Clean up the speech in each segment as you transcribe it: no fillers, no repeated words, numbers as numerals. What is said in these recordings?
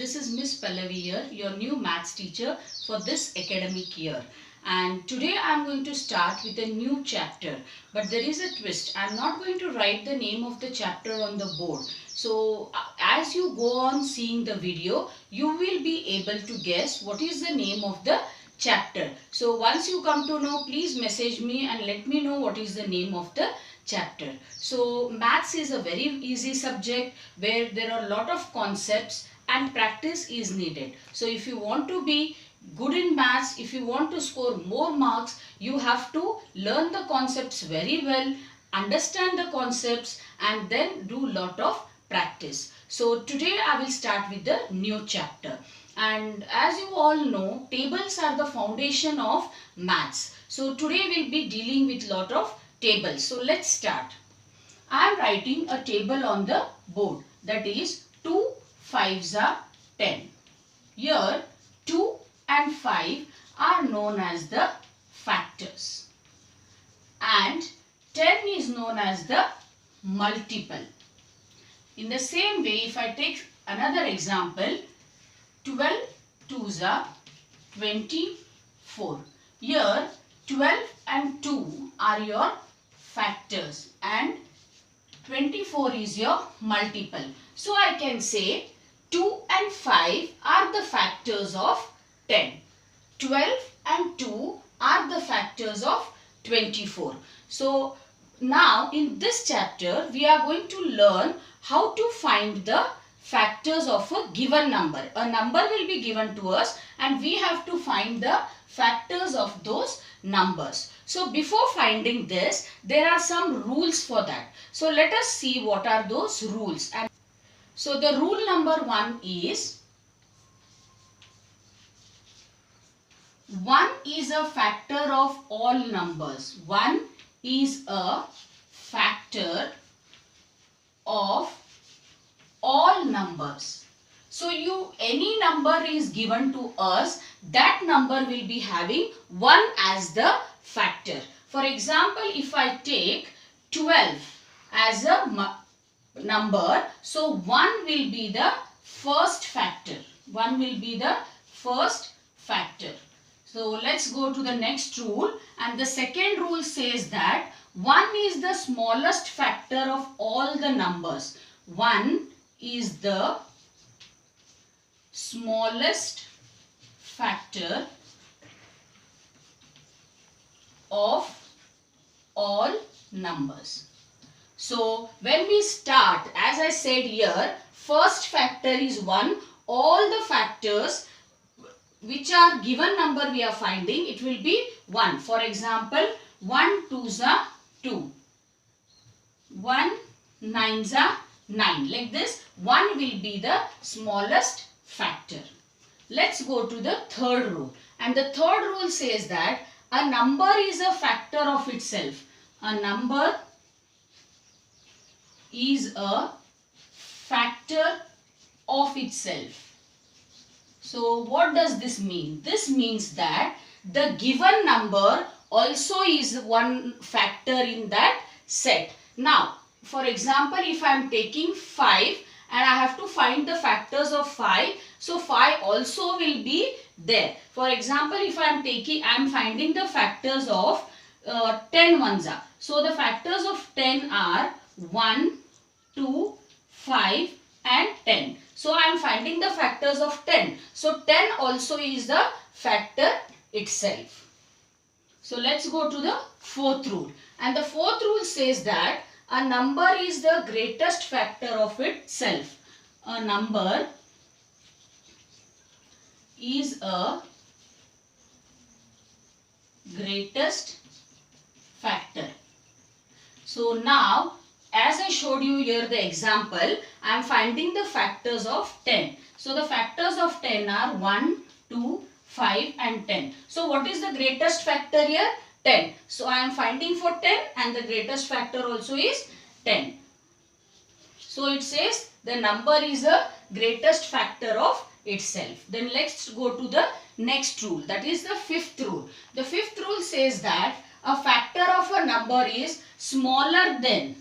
This is Miss Pallavi here, your new maths teacher for this academic year. And today I am going to start with a new chapter. But there is a twist. I am not going to write the name of the chapter on the board. So as you go on seeing the video, you will be able to guess what is the name of the chapter. So once you come to know, please message me and let me know what is the name of the chapter. So maths is a very easy subject where there are a lot of concepts and practice is needed. So if you want to be good in maths, if you want to score more marks, you have to learn the concepts very well, understand the concepts and then do lot of practice. So today I will start with the new chapter. And as you all know, tables are the foundation of maths. So today we'll be dealing with lot of tables. So let's start. I am writing a table on the board, that is 2 5s are 10. Here 2 and 5 are known as the factors and 10 is known as the multiple. In the same way, if I take another example, 12 2s are 24. Here 12 and 2 are your factors and 24 is your multiple. So I can say 2 and 5 are the factors of 10. 12 and 2 are the factors of 24. So now in this chapter we are going to learn how to find the factors of a given number. A number will be given to us and we have to find the factors of those numbers. So before finding this, there are some rules for that. So let us see what are those rules. And so the rule number 1 is 1 is a factor of all numbers. 1 is a factor of all numbers. So any number is given to us, that number will be having 1 as the factor. For example, if I take 12 as a number, so 1 will be the first factor. 1 will be the first factor. So let's go to the next rule, and the second rule says that 1 is the smallest factor of all the numbers. 1 is the smallest factor of all numbers. So when we start, as I said here, first factor is 1. All the factors which are given number we are finding, it will be 1. For example, 1 2s are 2. 1 9s are 9. Like this, 1 will be the smallest factor. Let's go to the third rule. And the third rule says that a number is a factor of itself. A number is a factor of itself. So what does this mean? This means that the given number also is one factor in that set. Now, for example, if I am taking 5 and I have to find the factors of 5, so 5 also will be there. For example, if I am finding the factors of 10 ones are. So the factors of 10 are 1, 2, 5 and 10. So I am finding the factors of 10. So 10 also is the factor itself. So let's go to the fourth rule. And the fourth rule says that a number is the greatest factor of itself. A number is a greatest factor. So now, as I showed you here the example, I am finding the factors of 10. So the factors of 10 are 1, 2, 5 and 10. So what is the greatest factor here? 10. So I am finding for 10 and the greatest factor also is 10. So it says the number is a greatest factor of itself. Then let's go to the next rule, that is the fifth rule. The fifth rule says that a factor of a number is smaller than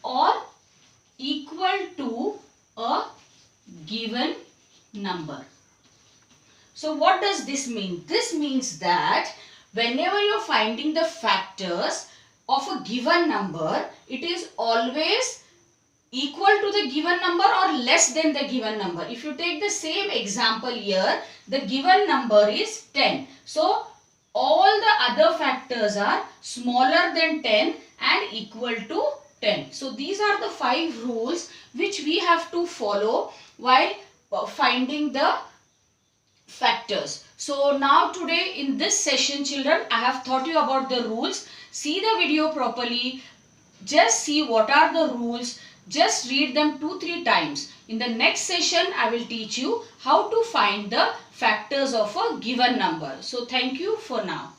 or given number. So what does this mean? This means that whenever you're finding the factors of a given number, it is always equal to the given number or less than the given number. If you take the same example here, the given number is 10. So all the other factors are smaller than 10 and equal to 10. So these are the 5 rules which we have to follow while finding the factors. So now today in this session, children, I have taught you about the rules. See the video properly. Just see what are the rules. Just read them 2-3 times. In the next session, I will teach you how to find the factors of a given number. So thank you for now.